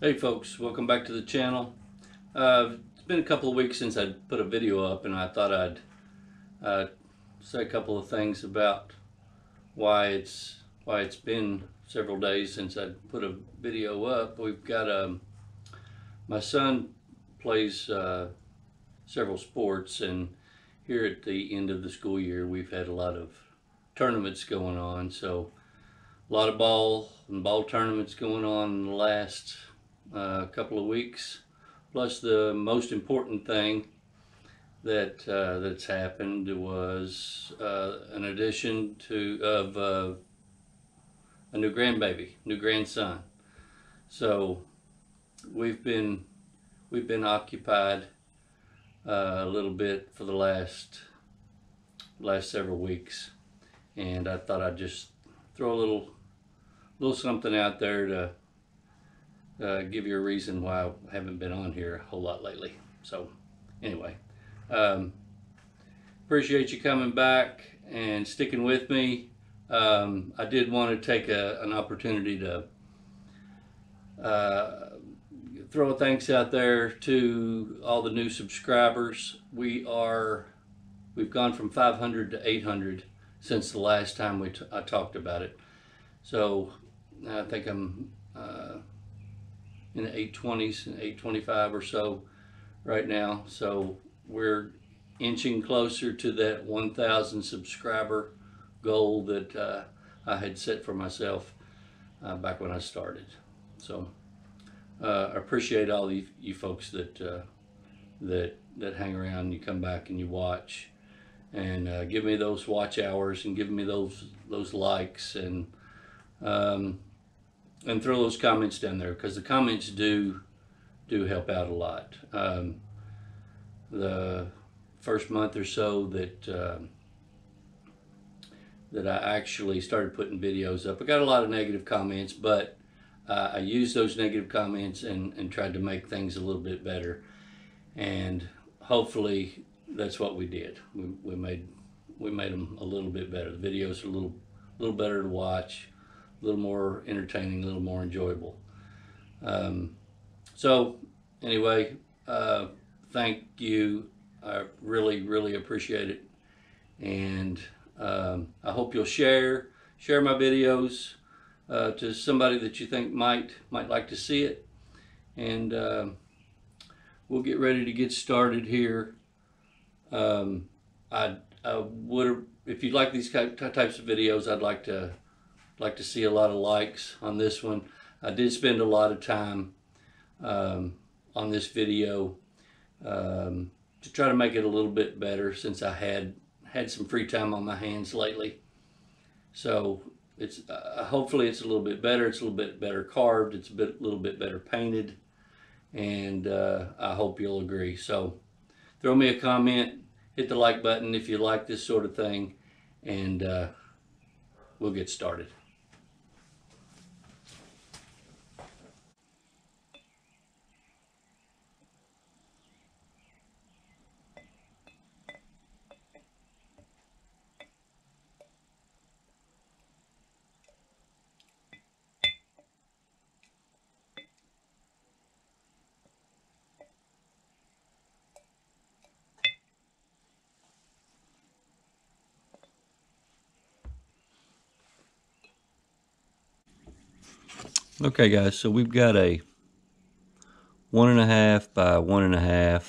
Hey folks, welcome back to the channel. It's been a couple of weeks since I put a video up, and I thought I'd say a couple of things about why it's been several days since I put a video up. We've got my son plays several sports, and here at the end of the school year we've had a lot of tournaments going on, so a lot of ball tournaments going on in the last couple of weeks. Plus, the most important thing that's happened was an addition of a new grandson. So we've been occupied a little bit for the last several weeks, and I thought I'd just throw a little something out there to give you a reason why I haven't been on here a whole lot lately. So anyway, appreciate you coming back and sticking with me. I did want to take an opportunity to throw thanks out there to all the new subscribers. We've gone from 500 to 800 since the last time I talked about it. So I think I'm in the 820s and 825 or so right now. So we're inching closer to that 1,000 subscriber goal that I had set for myself back when I started. So I appreciate all you folks that hang around and you come back and you watch and give me those watch hours and give me those likes and throw those comments down there, because the comments do help out a lot. The first month or so that I actually started putting videos up, I got a lot of negative comments, but I used those negative comments and tried to make things a little bit better, and hopefully that's what we did. We made them a little bit better. The videos are a little better to watch, a little more entertaining, a little more enjoyable. So anyway, thank you. I really appreciate it, and I hope you'll share my videos to somebody that you think might like to see it, and we'll get ready to get started here. I would, if you like these types of videos, I'd like to see a lot of likes on this one. I did spend a lot of time on this video to try to make it a little bit better, since I had some free time on my hands lately. So it's hopefully it's a little bit better. It's a little bit better carved. It's a little bit better painted, and I hope you'll agree. So throw me a comment, hit the like button if you like this sort of thing, and we'll get started. Okay guys, so we've got a 1.5 by 1.5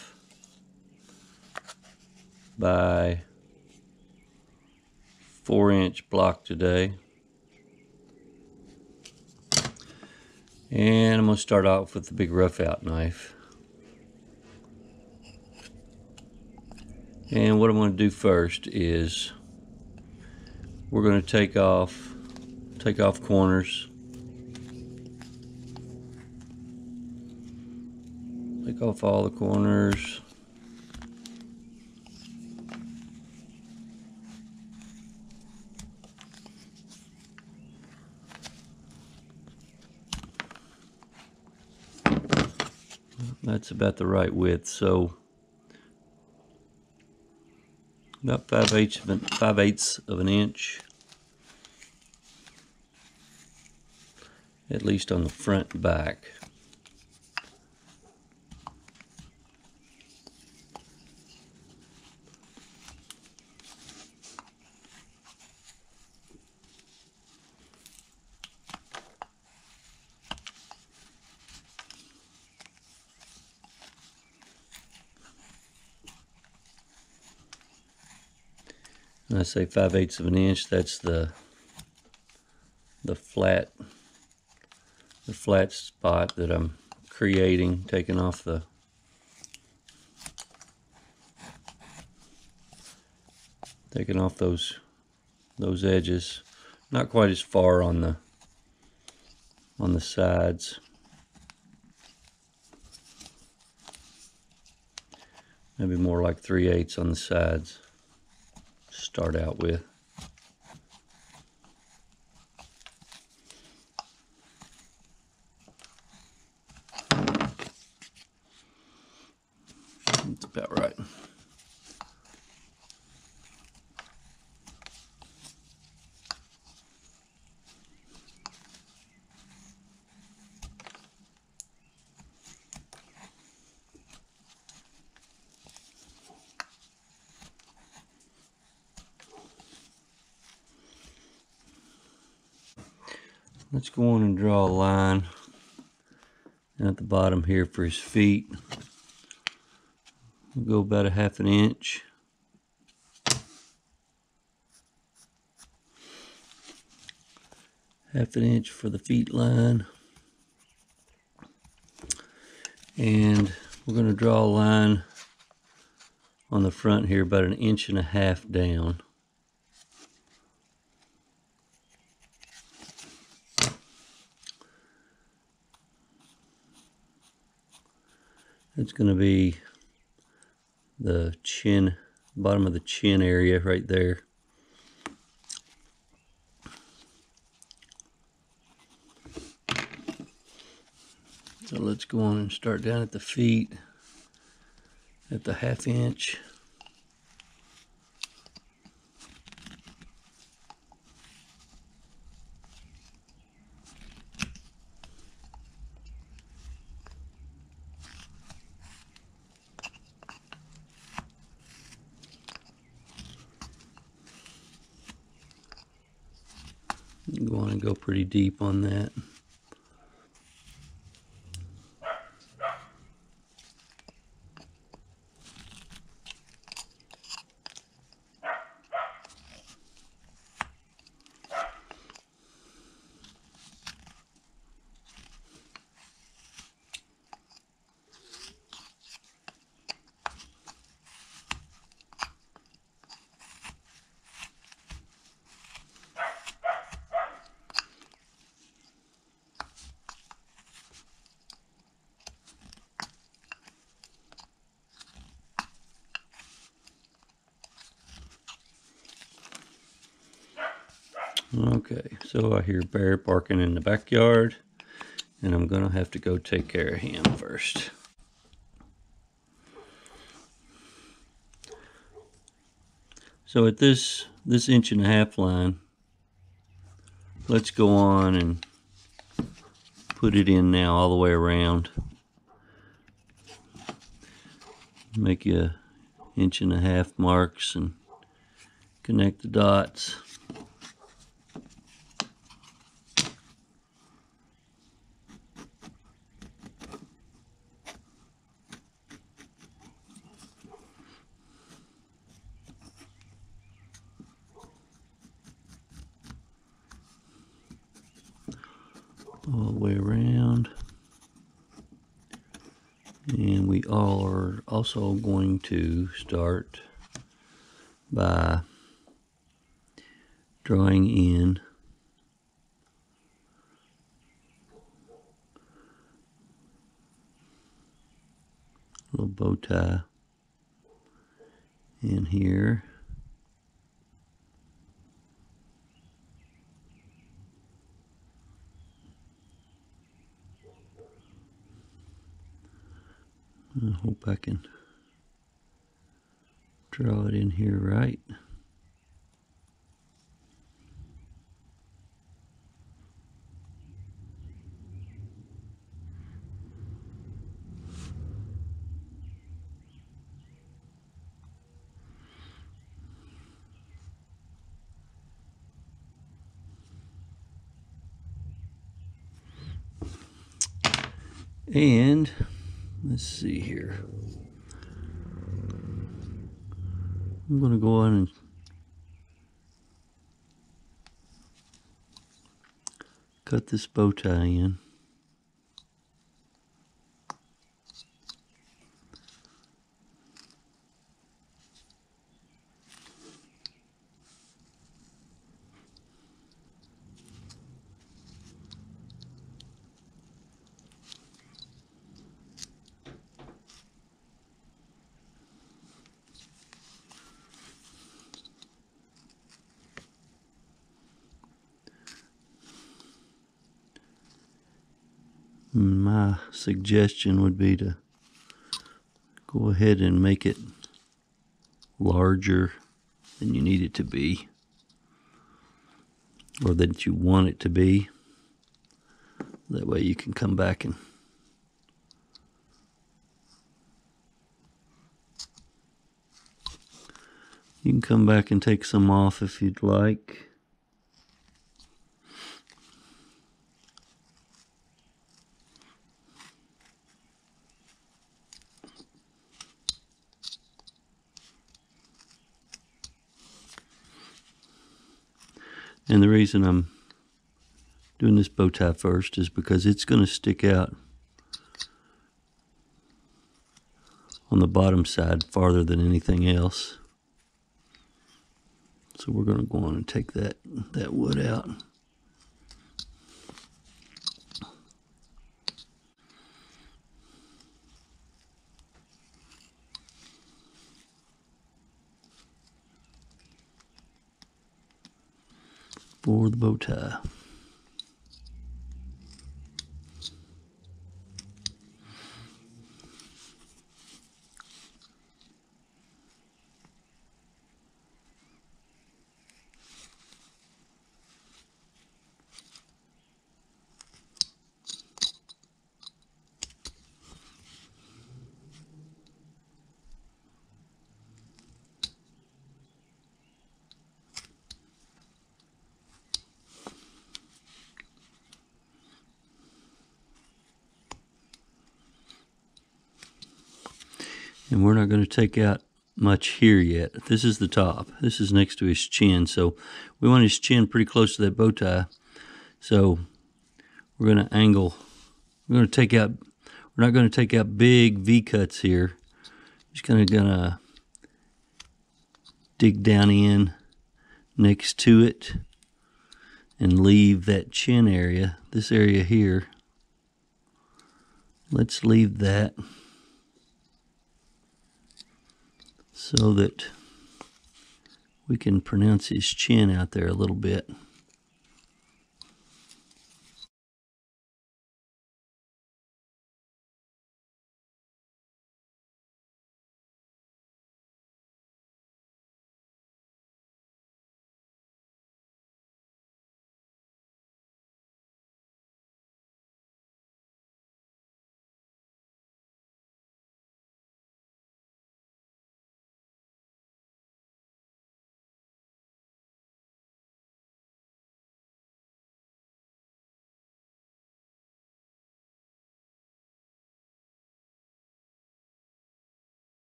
by 4-inch block today. And I'm going to start off with the big rough out knife. And what I'm going to do first is we're going to take off corners. Take off all the corners. That's about the right width, so about 5/8 of an inch. at least on the front and back. When I say 5/8 of an inch, that's the flat spot that I'm creating, taking off those edges. Not quite as far on the sides. Maybe more like 3/8 on the sides to start out with. That's about right. Let's go on and draw a line at the bottom here for his feet. We'll go about 1/2 inch. Half an inch for the feet line. And we're going to draw a line on the front here about 1.5 inches down. It's going to be the chin, bottom of the chin area right there. So let's go on and start down at the feet at the 1/2 inch. Go on and go pretty deep on that. Okay, so I hear Bear barking in the backyard, and I'm gonna have to go take care of him first. So at this 1.5 inch line, let's go on and put it in now all the way around. Make you 1.5 inch marks and connect the dots. All the way around, and we are also going to start by drawing in a little bow tie in here. I hope I can draw it in here right. And let's see here. I'm going to go on and cut this bow tie in. My suggestion would be to go ahead and make it larger than you need it to be, or that you want it to be. That way you can come back and take some off if you'd like. And the reason I'm doing this bow tie first is because it's going to stick out on the bottom side farther than anything else. So we're going to go on and take that wood out. For the bow tie. And we're not going to take out much here yet. This is the top. This is next to his chin. So we want his chin pretty close to that bow tie. So we're going to angle. We're going to take out, we're not going to take out big V cuts here. Just kind of going to dig down in next to it and leave that chin area, this area here. Let's leave that, so that we can pronounce his chin out there a little bit.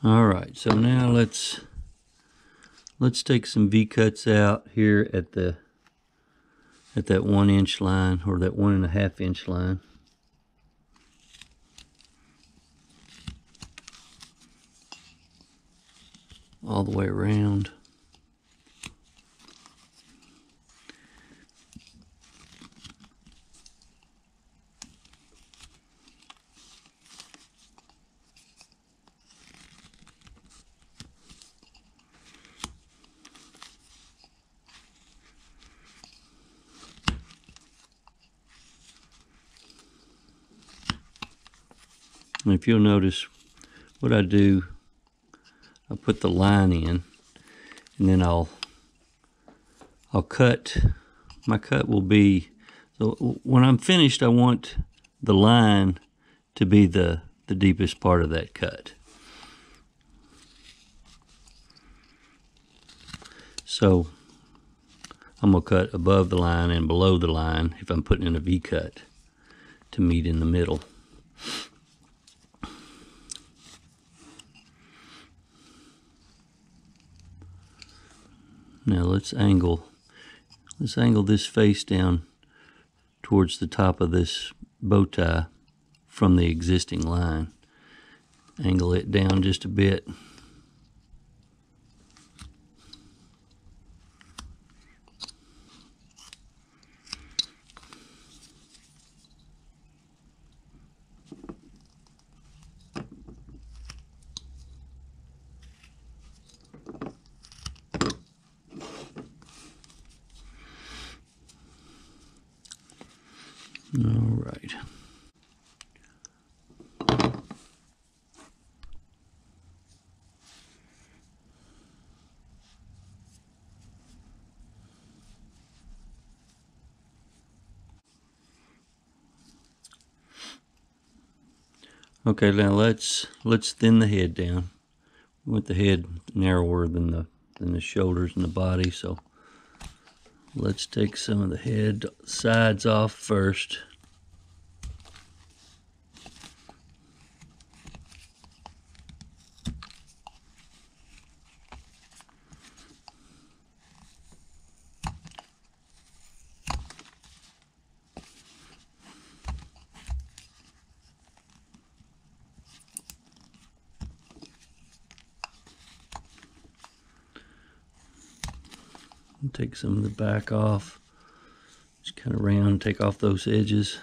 All right, so now let's take some V cuts out here at that 1 inch line, or that 1.5 inch line. All the way around. And if you'll notice, what I do, I put the line in, and then I'll cut. My cut will be, so when I'm finished, I want the line to be the deepest part of that cut. So I'm going to cut above the line and below the line if I'm putting in a V-cut to meet in the middle. Now let's angle this face down towards the top of this bow tie from the existing line. Angle it down just a bit. All right. Okay, now let's thin the head down. We want the head narrower than the shoulders and the body, so let's take some of the head sides off first. And take some of the back off. Just kind of round, take off those edges.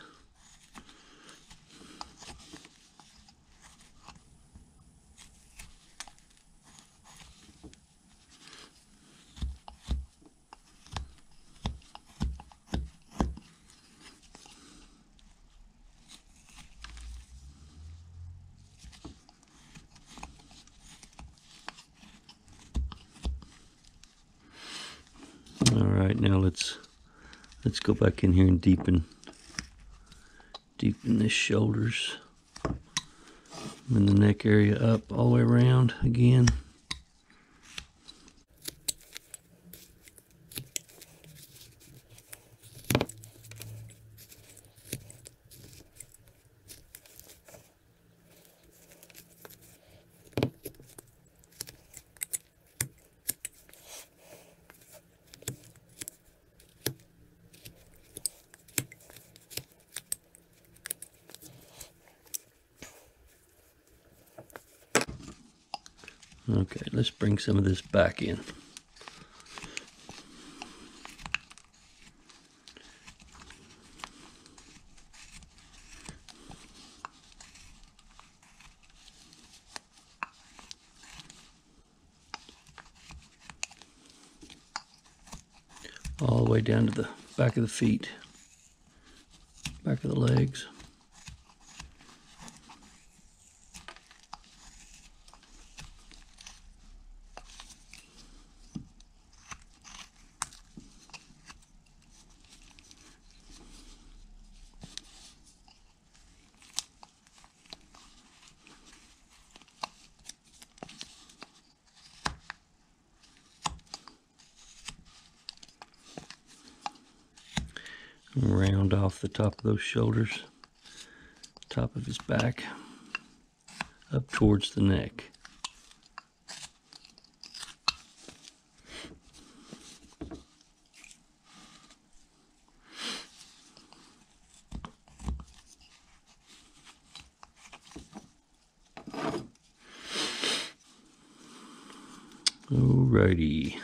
All right, now let's go back in here and deepen the shoulders and the neck area up all the way around again. Okay, let's bring some of this back in. All the way down to the back of the feet, back of the legs. Round off the top of those shoulders, top of his back, up towards the neck. Alrighty.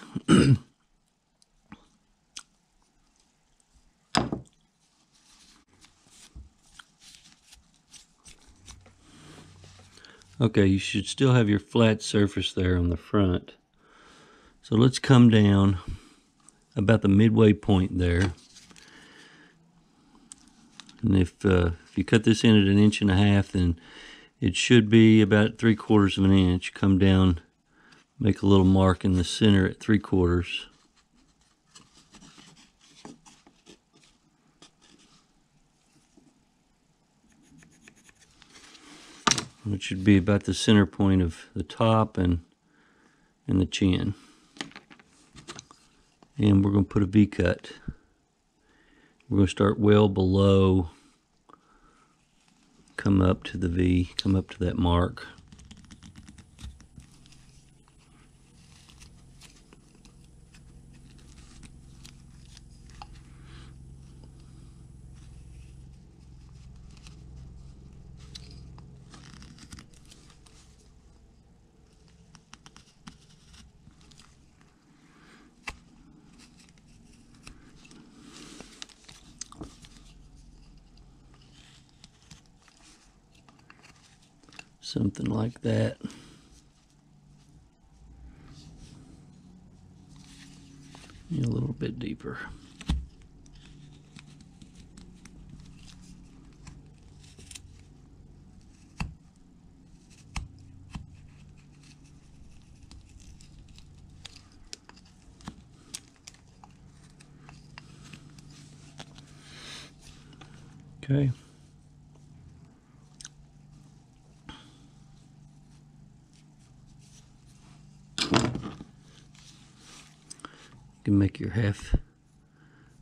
Okay, you should still have your flat surface there on the front. So let's come down about the midway point there. And if you cut this in at 1.5 inches, then it should be about 3/4 of an inch. Come down, make a little mark in the center at 3/4. It should be about the center point of the top and the chin. And we're going to put a V-cut. We're going to start well below, come up to the V, come up to that mark. Something like that. A little bit deeper. Okay. You can make your half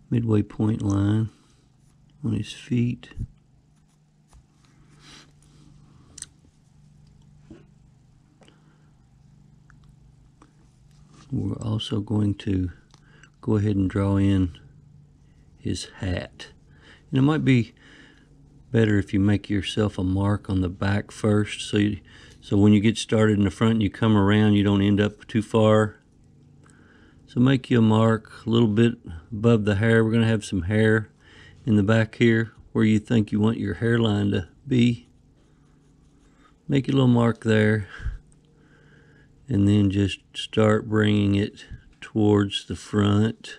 midway point line on his feet. We're also going to go ahead and draw in his hat. And it might be better if you make yourself a mark on the back first, so when you get started in the front and you come around, you don't end up too far. So make you a mark a little bit above the hair. We're going to have some hair in the back here where you think you want your hairline to be. Make a little mark there, and then just start bringing it towards the front.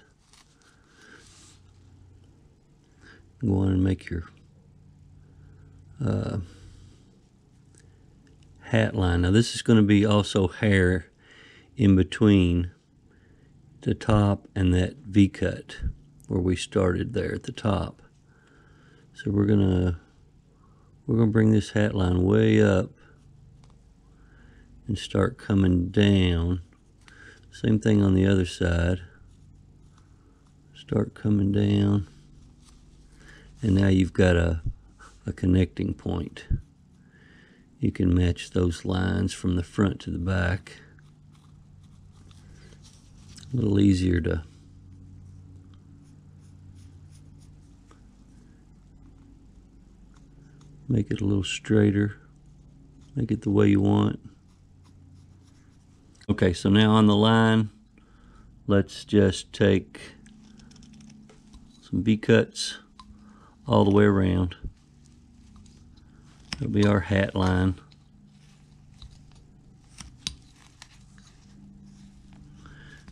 Go on and make your hat line. Now this is going to be also hair in between the top and that V-cut where we started there at the top. So we're gonna bring this hat line way up and start coming down. Same thing on the other side. Start coming down, and now you've got a connecting point. You can match those lines from the front to the back. A little easier to make it a little straighter, make it the way you want. Okay, so now on the line, let's just take some V-cuts all the way around. That'll be our hat line.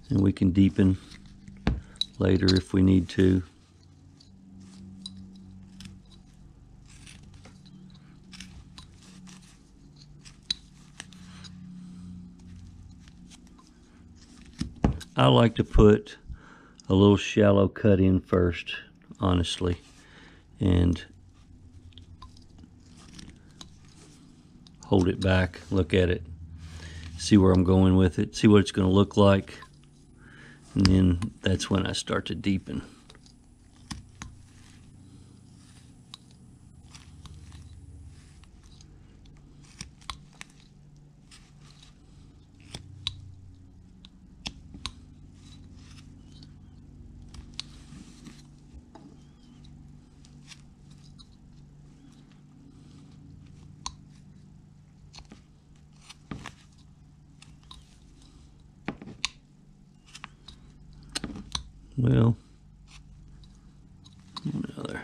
And we can deepen later if we need to. I like to put a little shallow cut in first, honestly, and hold it back, look at it, see where I'm going with it, see what it's going to look like, and then that's when I start to deepen. Well, another.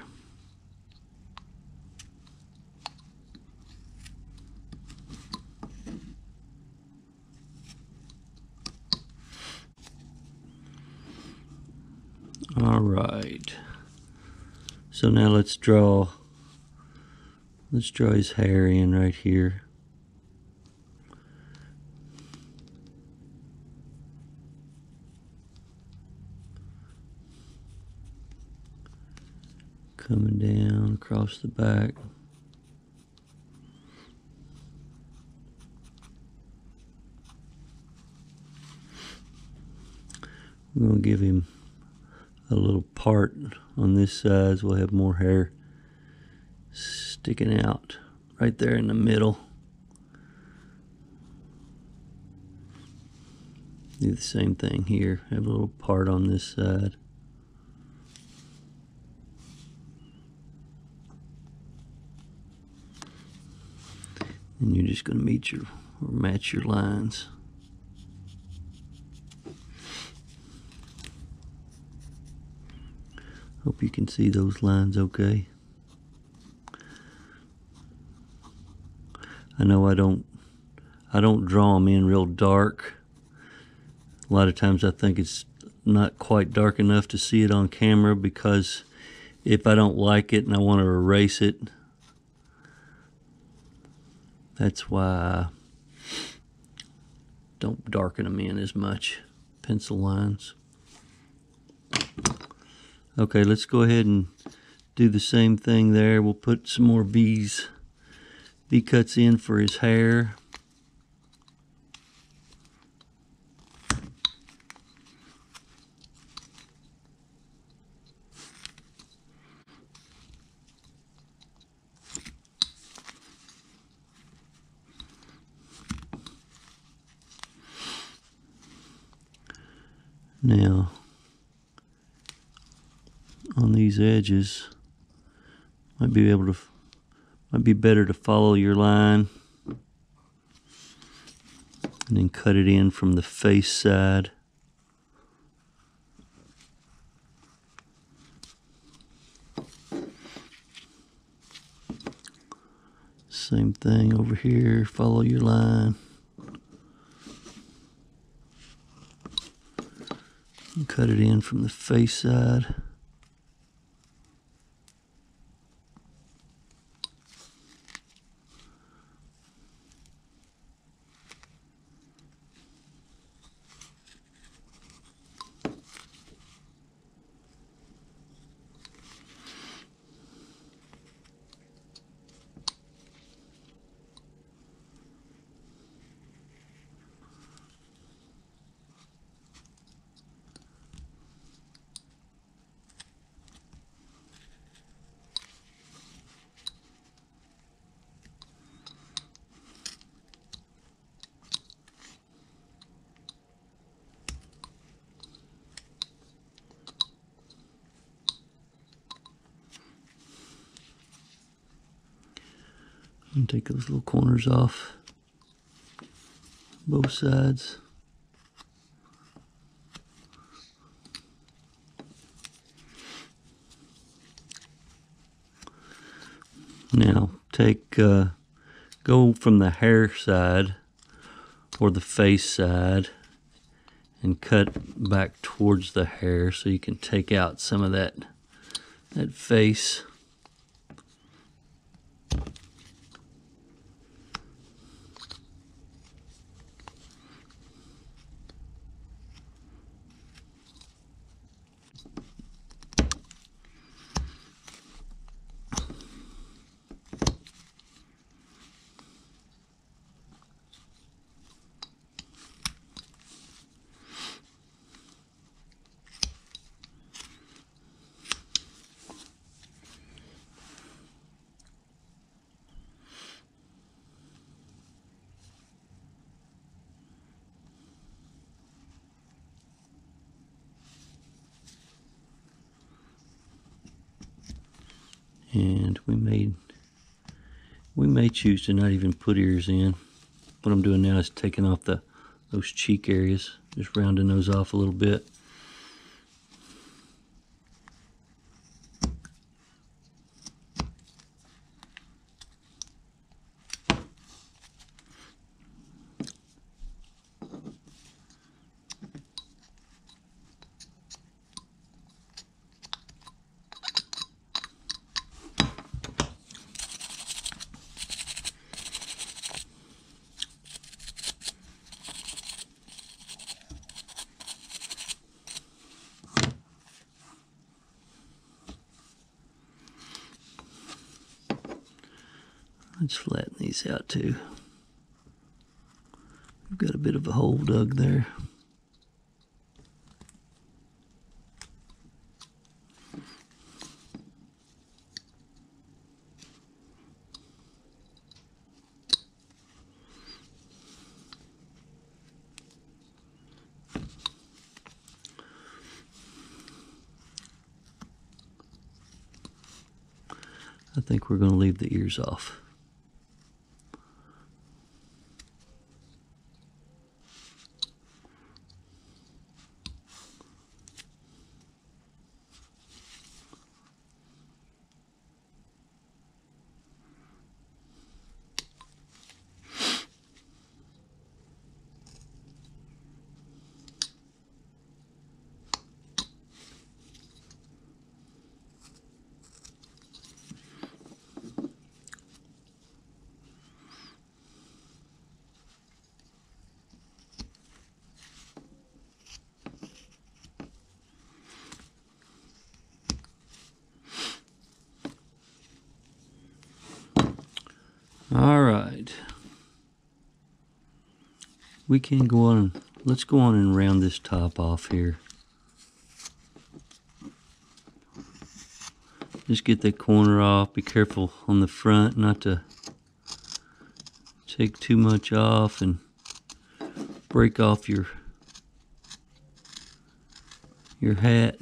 All right. So now let's draw his hair in right here. Coming down across the back. I'm going to give him a little part on this side, so we'll have more hair sticking out right there in the middle. Do the same thing here, have a little part on this side. And you're just going to meet your or match your lines. Hope you can see those lines okay. I know I don't draw them in real dark. A lot of times I think it's not quite dark enough to see it on camera, because if I don't like it and I want to erase it, that's why I don't darken them in as much, pencil lines. Okay, let's go ahead and do the same thing there. We'll put some more V cuts in for his hair. Now, on these edges, might be better to follow your line and then cut it in from the face side. Same thing over here, follow your line. And cut it in from the face side. And take those little corners off both sides. Now go from the hair side or the face side and cut back towards the hair so you can take out some of that face. And we may choose to not even put ears in. What I'm doing now is taking off those cheek areas, just rounding those off a little bit. Let's flatten these out too. We've got a bit of a hole dug there. I think we're going to leave the ears off. All right, we can go on. Let's go on and round this top off here. Just get that corner off. Be careful on the front not to take too much off and break off your hat.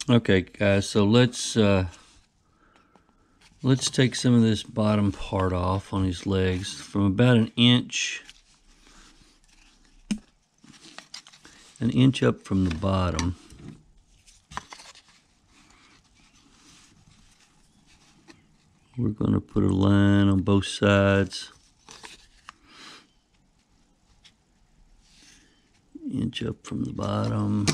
Okay, guys, so let's take some of this bottom part off on his legs from about an inch up from the bottom. We're going to put a line on both sides, inch up from the bottom.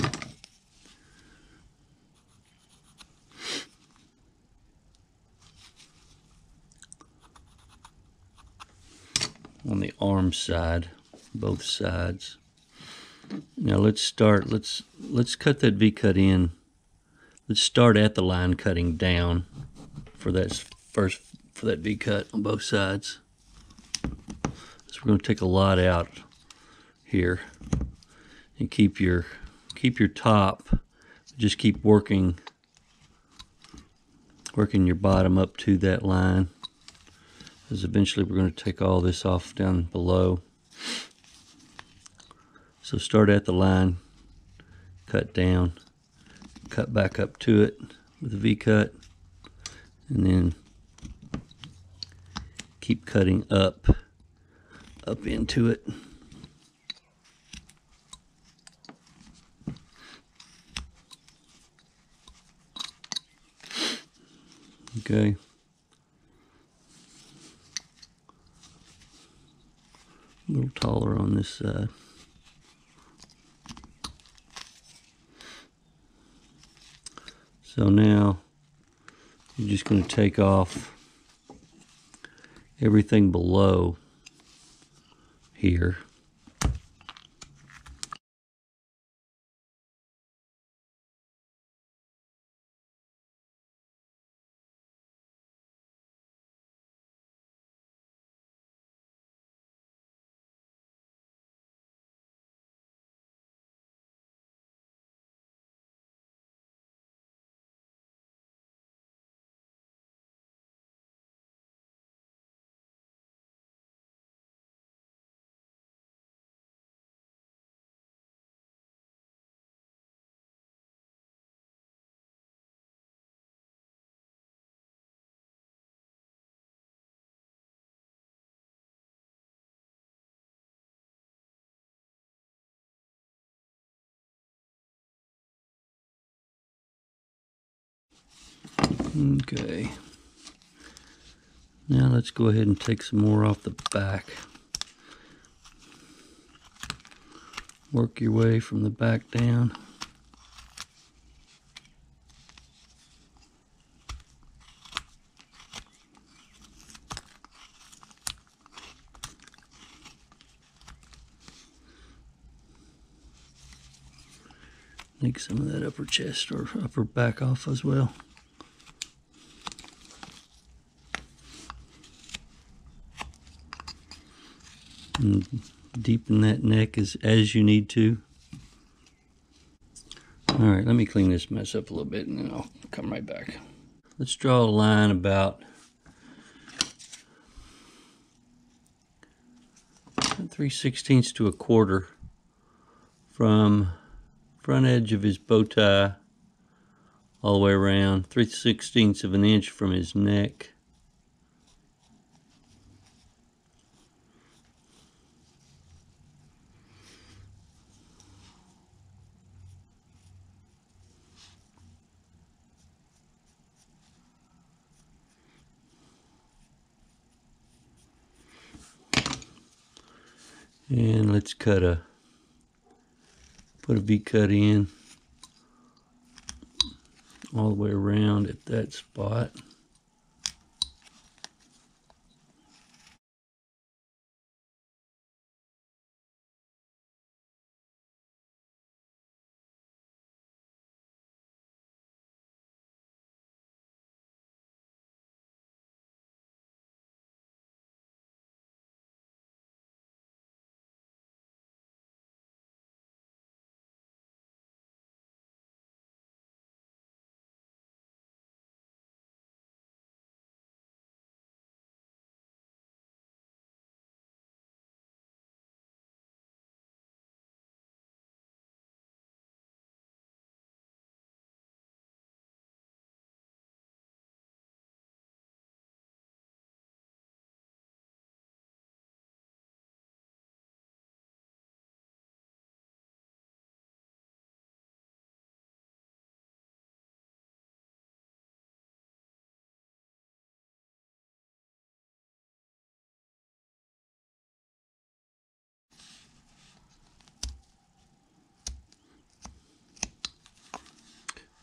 On the arm side, both sides. Now let's cut that V-cut in. Let's start at the line cutting down for that V-cut on both sides. So we're going to take a lot out here and keep your top. Just keep working your bottom up to that line, because eventually we're going to take all this off down below. So start at the line, cut down, cut back up to it with a V-cut, and then keep cutting up into it. Okay. A little taller on this side. So now you're just going to take off everything below here. Okay. Now let's go ahead and take some more off the back. Work your way from the back down. Take some of that upper chest or upper back off as well. And deepen that neck as you need to. All right, let me clean this mess up a little bit and then I'll come right back. Let's draw a line about 3/16 to a quarter from front edge of his bow tie all the way around, 3/16 of an inch from his neck. And let's put a V-cut in all the way around at that spot.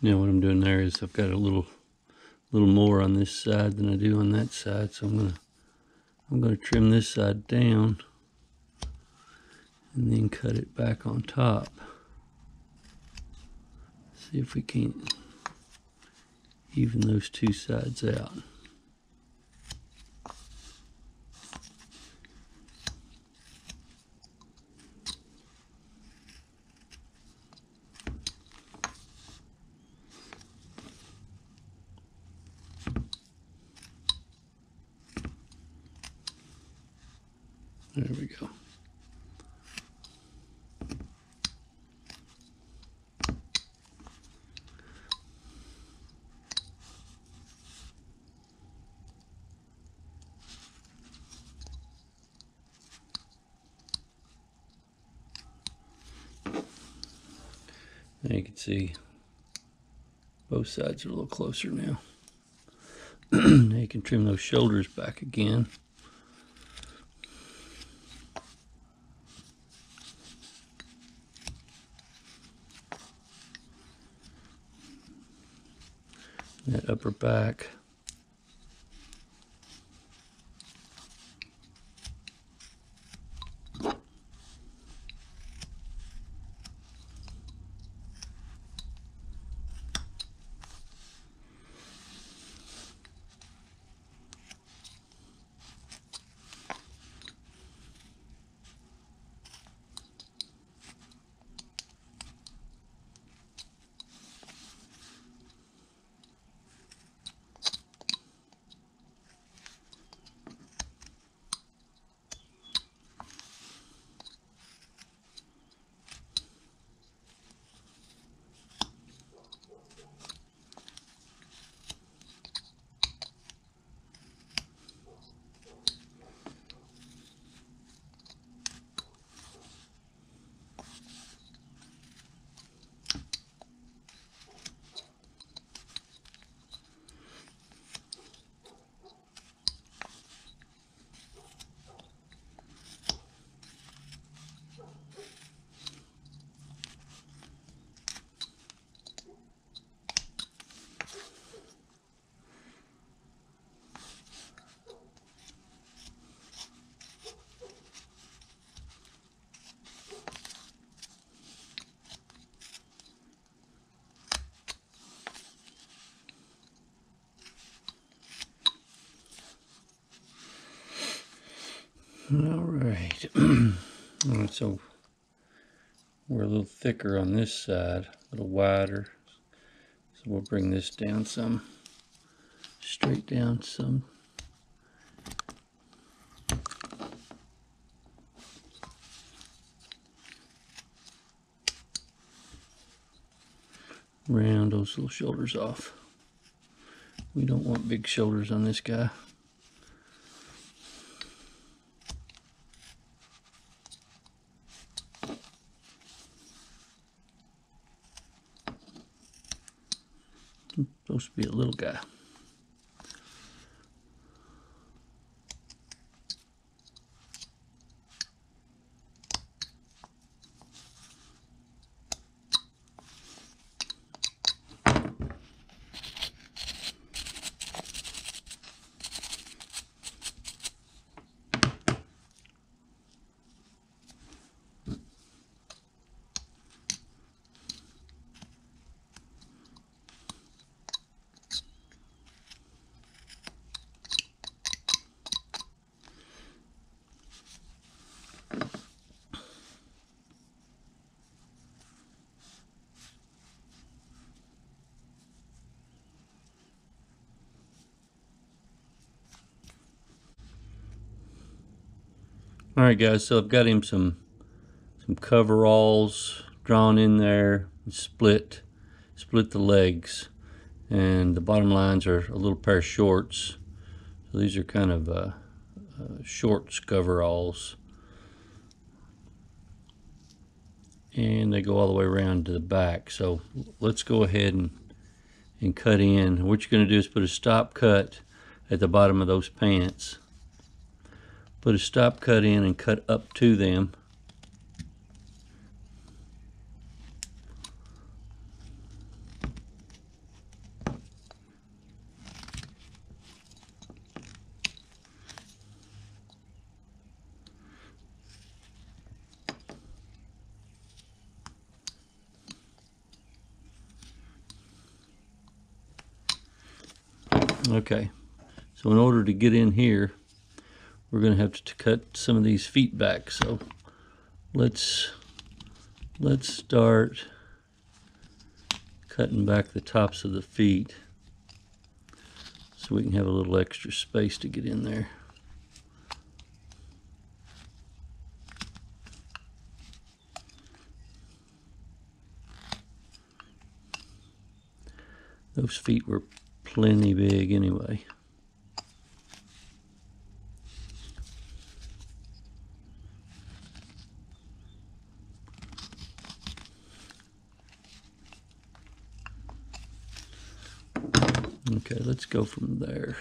Now what I'm doing there is I've got a little more on this side than I do on that side, so I'm gonna trim this side down and then cut it back on top. See if we can't even those two sides out. There we go. Now you can see both sides are a little closer now. Now you can trim those shoulders back again. That upper back. All right. All right, so we're a little thicker on this side, a little wider. So we'll bring this down some, straight down some. Round those little shoulders off. We don't want big shoulders on this guy. Supposed to be a little guy. All right, guys, so I've got him some coveralls drawn in there, split the legs, and the bottom lines are a little pair of shorts. So these are kind of shorts coveralls, and they go all the way around to the back. So let's go ahead and cut in. What you're going to do is put a stop cut at the bottom of those pants. Put a stop cut in and cut up to them. Okay, so in order to get in here, we're going to have to cut some of these feet back. So let's start cutting back the tops of the feet so we can have a little extra space to get in there. Those feet were plenty big anyway. Okay, let's go from there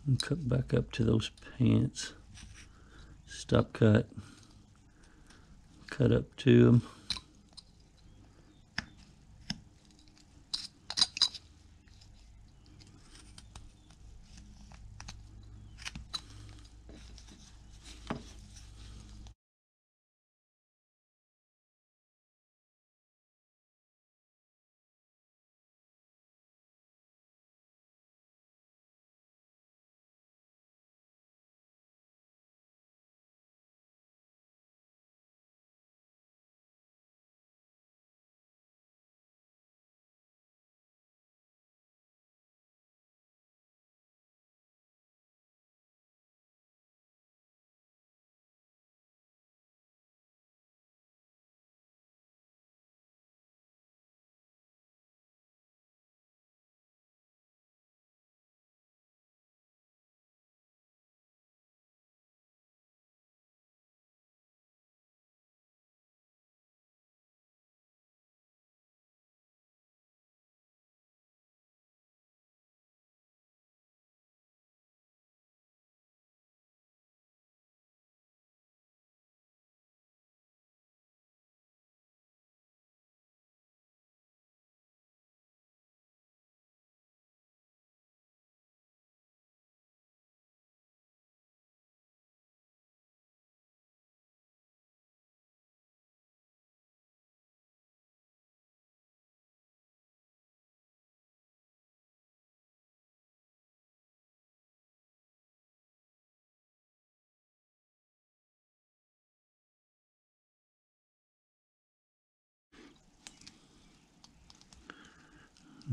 and cut back up to those pants. Stop cut, cut up to them.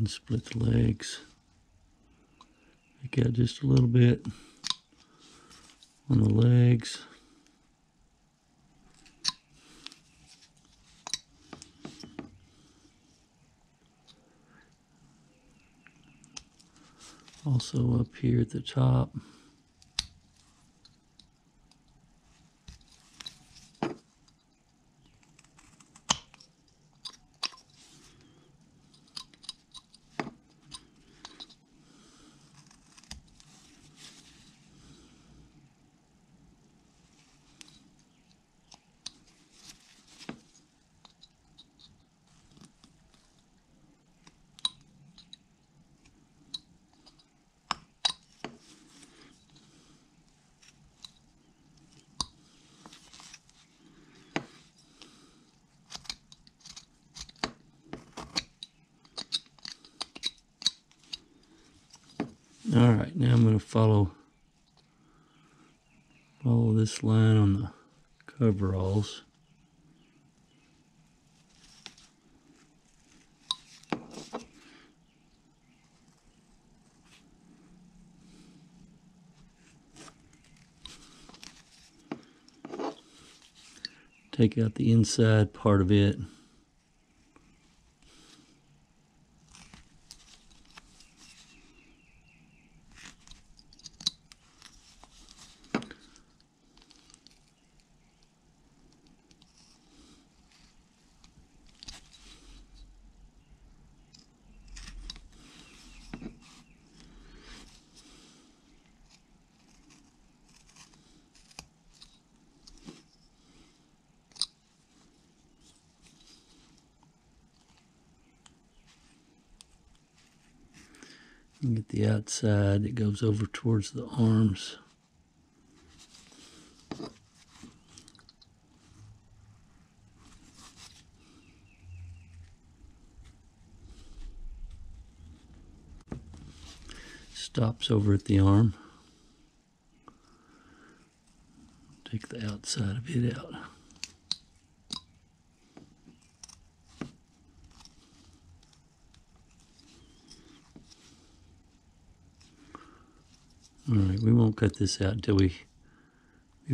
And split the legs. Take out just a little bit on the legs. Also up here at the top. All right, now I'm going to follow this line on the coveralls. Take out the inside part of it. And get the outside that goes over towards the arms. Stops over at the arm. Take the outside of it out. All right, we won't cut this out until we've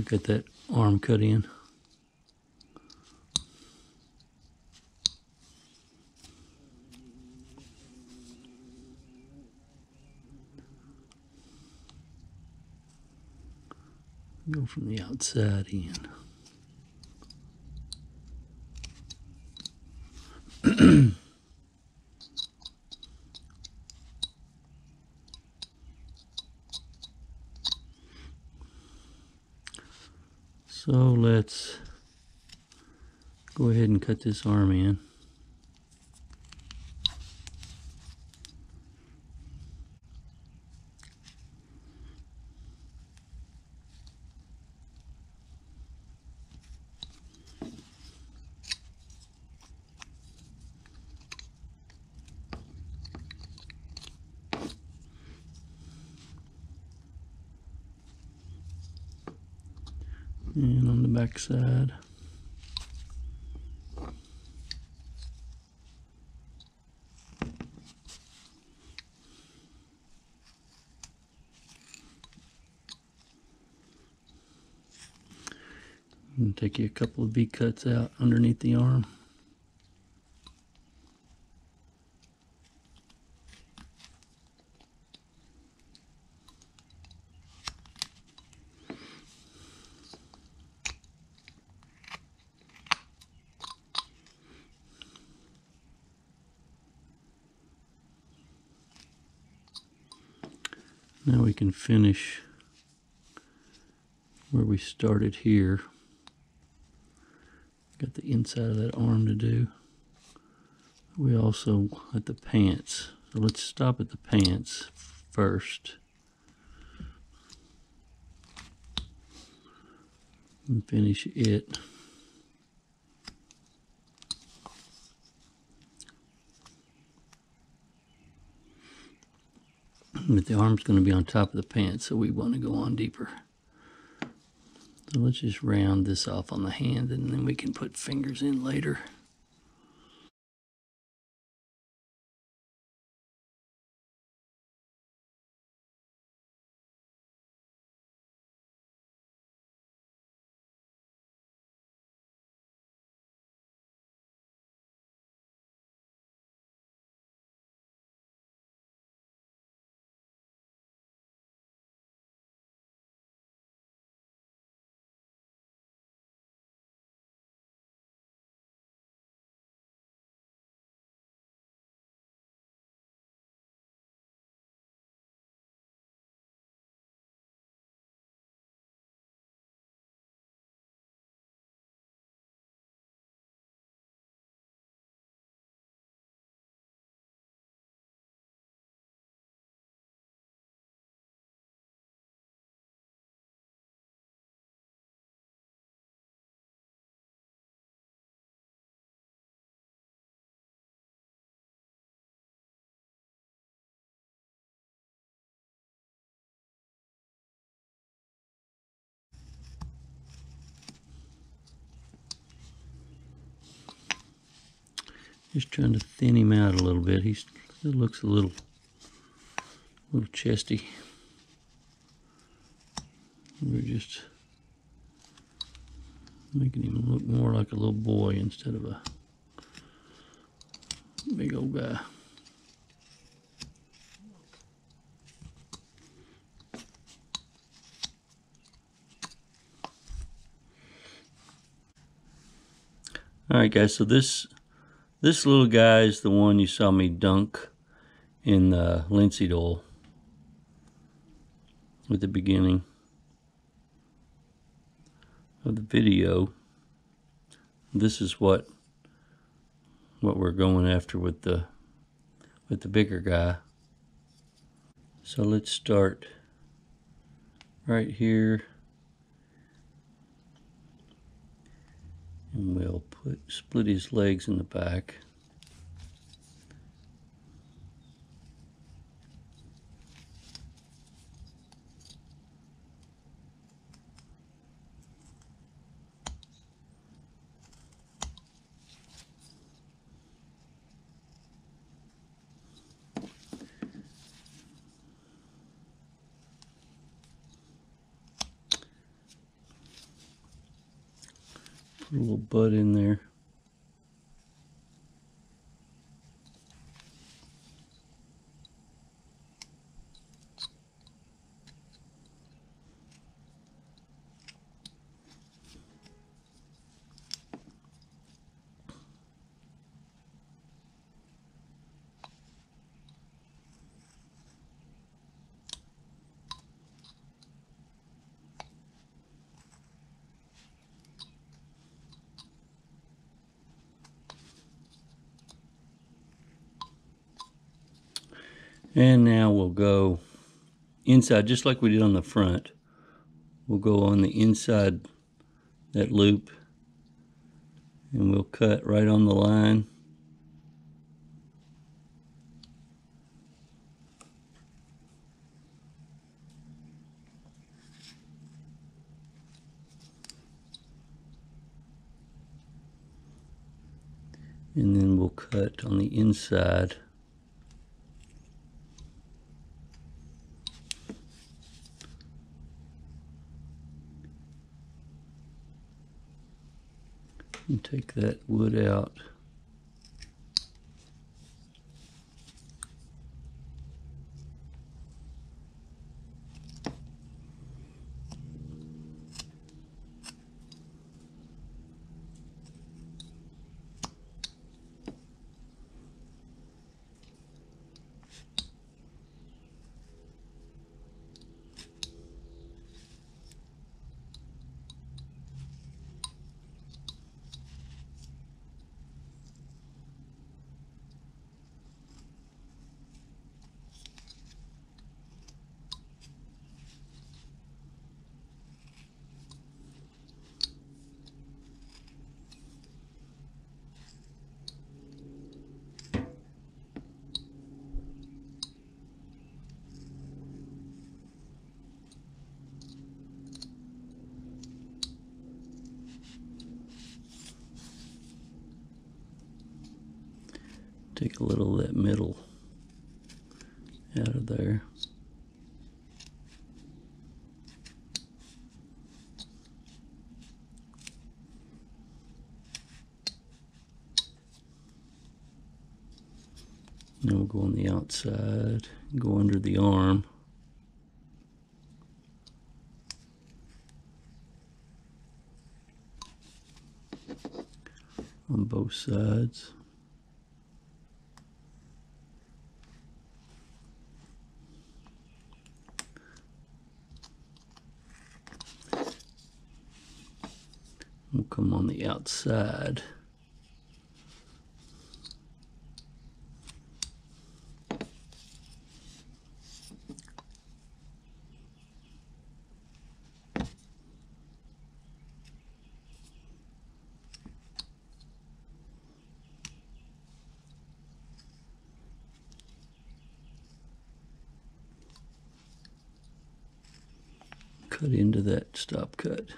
got that arm cut in. Go from the outside in. So let's go ahead and cut this arm in. And on the back side. And take you a couple of V-cuts out underneath the arm. Now we can finish where we started here. Got the inside of that arm to do. We also at the pants. So let's stop at the pants first. And finish it. But the arm's going to be on top of the pants, so we want to go on deeper. So let's just round this off on the hand, and then we can put fingers in later. Just trying to thin him out a little bit. He looks a little chesty. We're just making him look more like a little boy instead of a big old guy. Alright guys, so this little guy is the one you saw me dunk in the linseed oil at the beginning of the video. This is what we're going after with the bigger guy. So let's start right here, and we'll split his legs in the back. Put a little butt in there. And now we'll go inside, just like we did on the front. We'll go on the inside that loop, and we'll cut right on the line. And then we'll cut on the inside. And take that wood out. Take a little of that middle out of there. Then we'll go on the outside, go under the arm. On both sides. We'll come on the outside. Cut into that stop cut.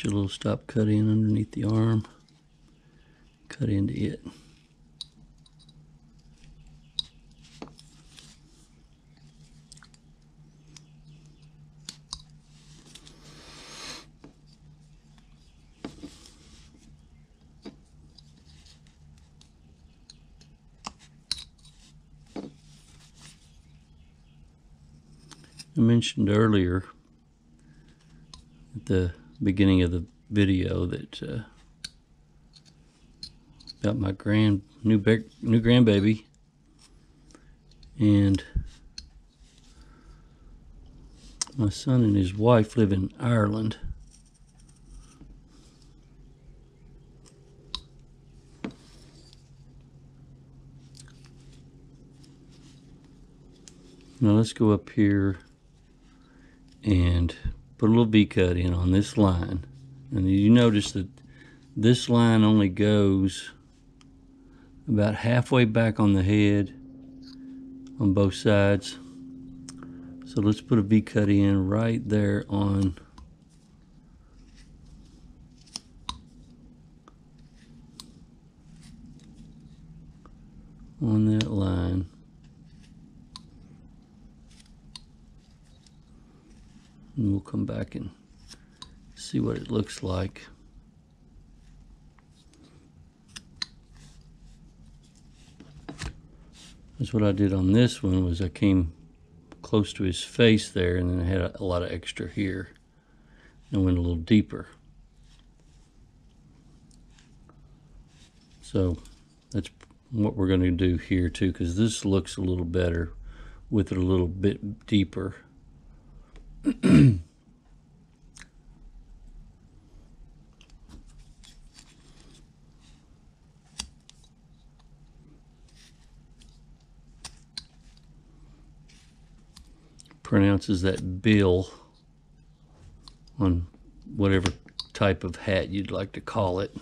a little stop cut in underneath the arm, cut into it. I mentioned earlier at the beginning of the video that about my new grandbaby, and my son and his wife live in Ireland. Now let's go up here and put a little V-cut in on this line. And you notice that this line only goes about halfway back on the head on both sides. So let's put a V-cut in right there on that line. And we'll come back and see what it looks like. That's what I did on this one, was I came close to his face there, and then I had a lot of extra here and went a little deeper. So that's what we're going to do here too, because this looks a little better with it a little bit deeper. Pronounces that bill on whatever type of hat you'd like to call it.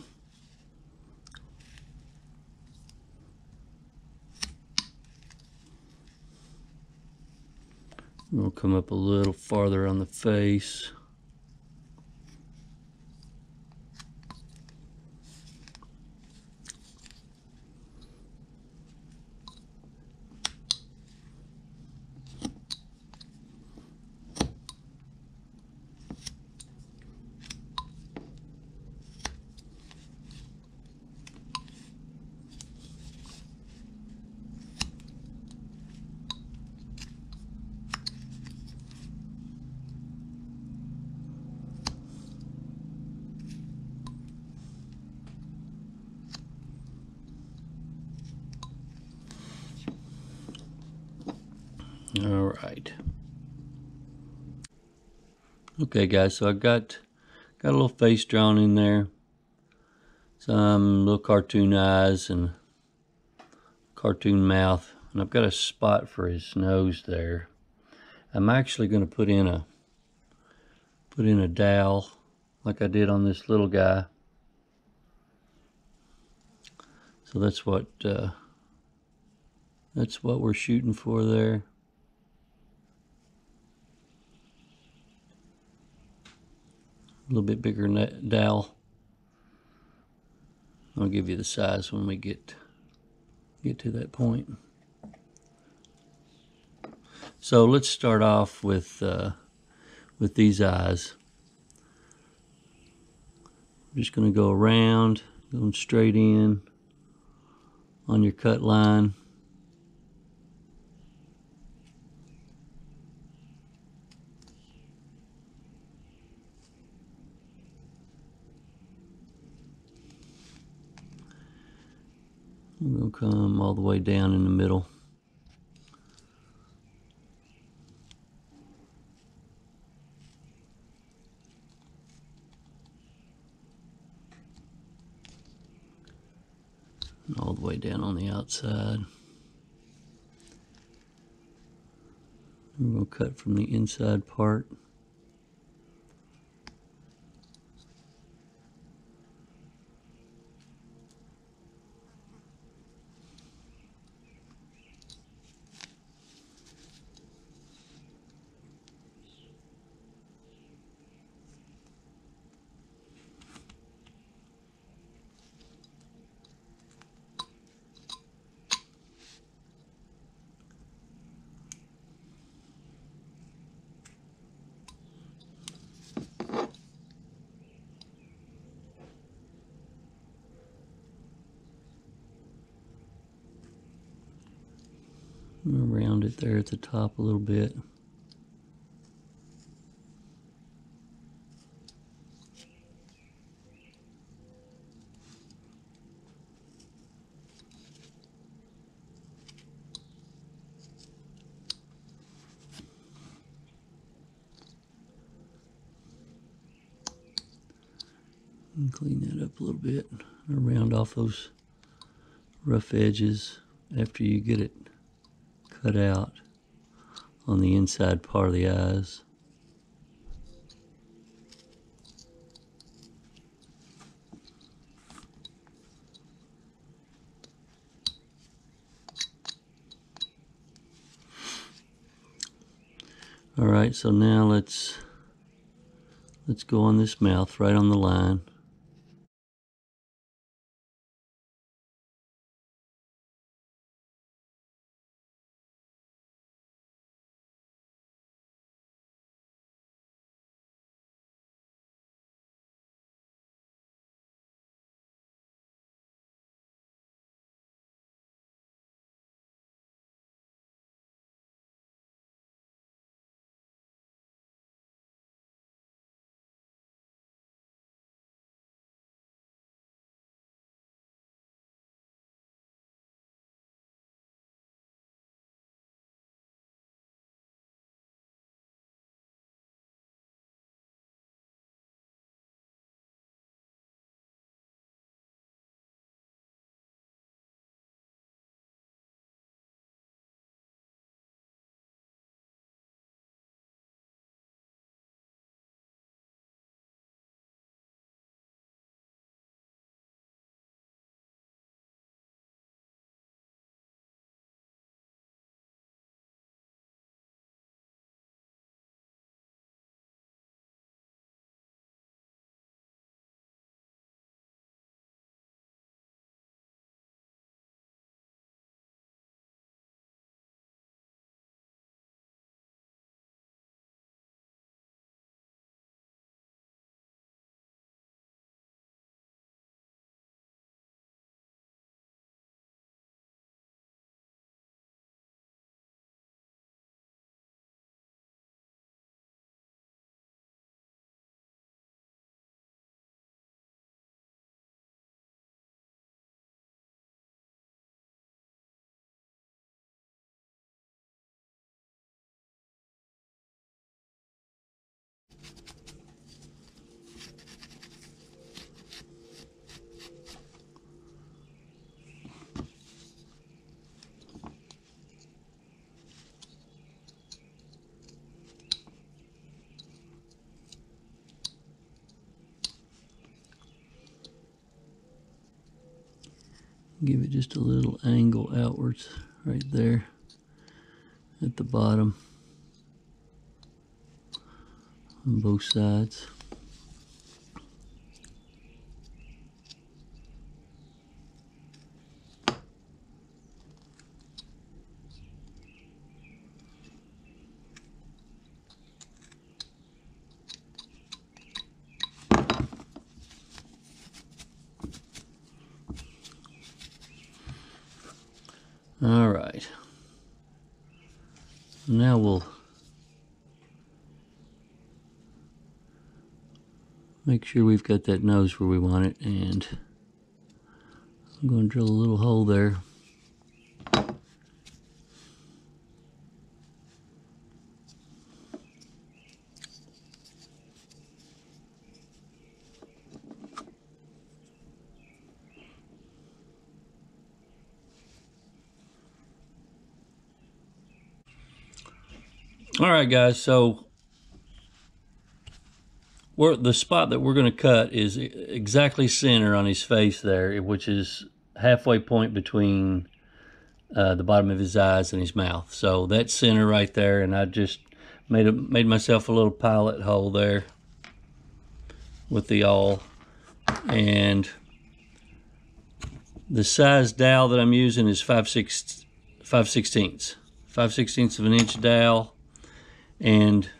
We'll come up a little farther on the face. All right. Okay, guys, so I got a little face drawn in there. Some little cartoon eyes and cartoon mouth. And I've got a spot for his nose there. I'm actually going to put in a dowel like I did on this little guy. So that's what we're shooting for there. A little bit bigger dowel. I'll give you the size when we get to that point. So let's start off with these eyes. I'm just going to go around, going straight in on your cut line. I'm going to come all the way down in the middle. And all the way down on the outside. We're going to cut from the inside part. Around it there at the top a little bit. And clean that up a little bit. Round off those rough edges after you get it cut out on the inside part of the eyes. All right, so now let's go on this mouth right on the line. Give it just a little angle outwards right there at the bottom on both sides. All right, now we'll make sure we've got that nose where we want it, and I'm going to drill a little hole there. All right, guys, so the spot that we're going to cut is exactly center on his face there, which is halfway point between the bottom of his eyes and his mouth. So that's center right there, and I just made myself a little pilot hole there with the awl. And the size dowel that I'm using is 5/16 of an inch dowel, and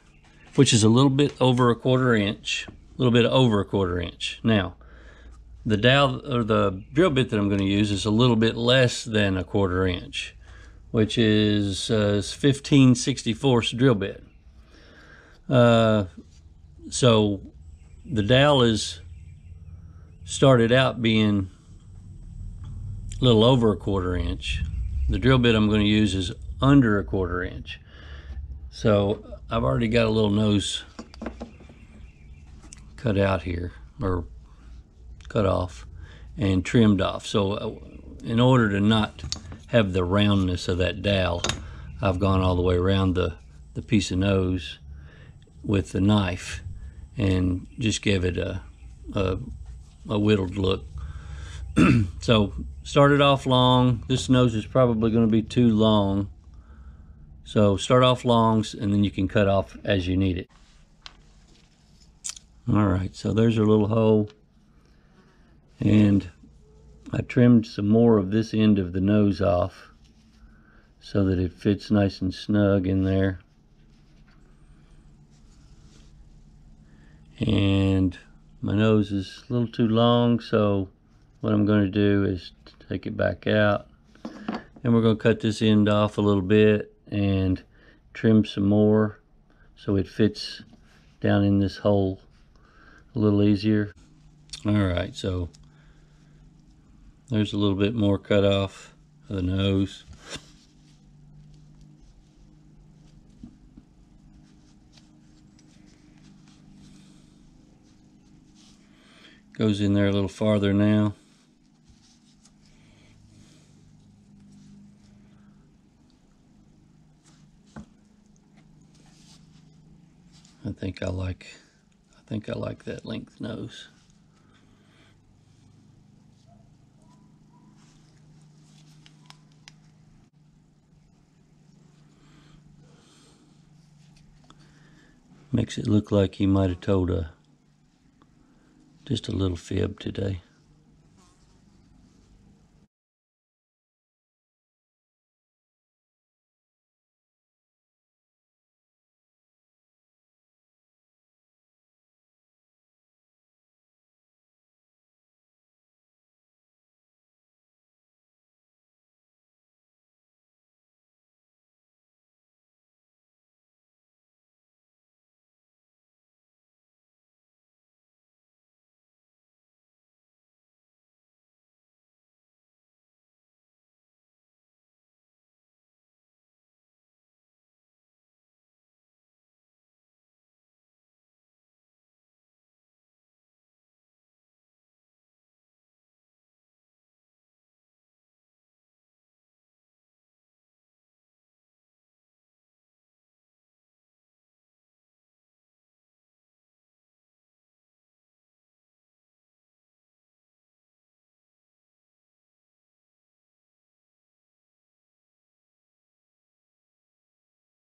which is a little bit over a quarter inch, Now, the dowel or the drill bit that I'm going to use is a little bit less than a quarter inch, which is 15/64 drill bit. So the dowel is started out being a little over 1/4 inch. The drill bit I'm going to use is under 1/4 inch. So I've already got a little nose cut out here, or cut off and trimmed off. So in order to not have the roundness of that dowel, I've gone all the way around the piece of nose with the knife and just give it a whittled look. So started off long. This nose is probably going to be too long, so start off long and then you can cut off as you need it. Alright, so there's our little hole, and I trimmed some more of this end of the nose off so that it fits nice and snug in there. And my nose is a little too long, so what I'm going to do is take it back out, and we're going to cut this end off a little bit and trim some more so it fits down in this hole a little easier. Alright, so there's a little bit more cut off of the nose. Goes in there a little farther now. I think I like that length nose. Makes it look like he might have told just a little fib today.